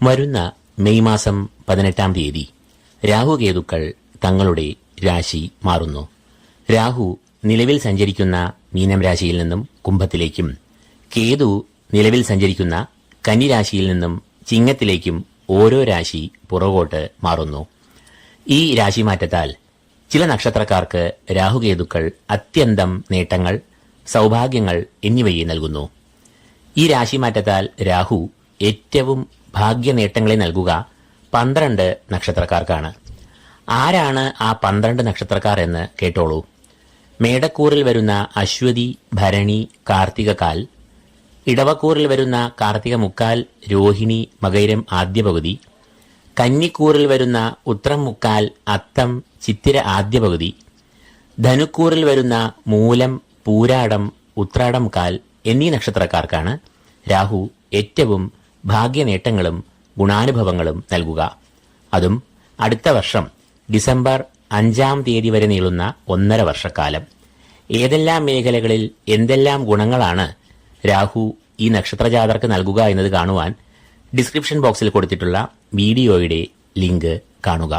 വരുന്ന മെയ് മാസം 18-ാം തീയതി രാഹുകേതുക്കൾ തങ്ങളുടെ രാശി മാറുന്നു. രാഹു നിലവിൽ സഞ്ചരിക്കുന്ന മീനം രാശിയിൽ നിന്നും കുംഭത്തിലേക്കും, കേതു നിലവിൽ സഞ്ചരിക്കുന്ന കന്നിരാശിയിൽ നിന്നും ചിങ്ങത്തിലേക്കും ഓരോ രാശി പുറകോട്ട് മാറുന്നു. ഈ രാശിമാറ്റത്താൽ ചില നക്ഷത്രക്കാർക്ക് രാഹുകേതുക്കൾ അത്യന്തം നേട്ടങ്ങൾ, സൗഭാഗ്യങ്ങൾ എന്നിവയെ നൽകുന്നു. ഈ രാശിമാറ്റത്താൽ രാഹു ഏറ്റവും ഭാഗ്യനേട്ടങ്ങളെ നൽകുക 12 നക്ഷത്രക്കാർക്കാണ്. ആരാണ് ആ 12 നക്ഷത്രക്കാർ എന്ന് കേട്ടോളൂ. മേടക്കൂറിൽ വരുന്ന അശ്വതി, ഭരണി, കാർത്തികകാൽ, ഇടവക്കൂറിൽ വരുന്ന കാർത്തിക മുക്കാൽ, രോഹിണി, മകയിരം ആദ്യ പകുതി, കന്നിക്കൂറിൽ വരുന്ന ഉത്രം മുക്കാൽ, അത്തം, ചിത്തിര ആദ്യ പകുതി, ധനുക്കൂറിൽ വരുന്ന മൂലം, പൂരാടം, ഉത്രാടം കാൽ എന്നീ നക്ഷത്രക്കാർക്കാണ് രാഹു ഏറ്റവും ഭാഗ്യനേട്ടങ്ങളും ഗുണാനുഭവങ്ങളും നൽകുക. അതും അടുത്ത വർഷം ഡിസംബർ 5-ാം തീയതി വരെ നീളുന്ന 1.5 വർഷക്കാലം. ഏതെല്ലാം മേഖലകളിൽ എന്തെല്ലാം ഗുണങ്ങളാണ് രാഹു ഈ നക്ഷത്രജാതർക്ക് നൽകുക എന്നത് കാണുവാൻ ഡിസ്ക്രിപ്ഷൻ ബോക്സിൽ കൊടുത്തിട്ടുള്ള വീഡിയോയുടെ ലിങ്ക് കാണുക.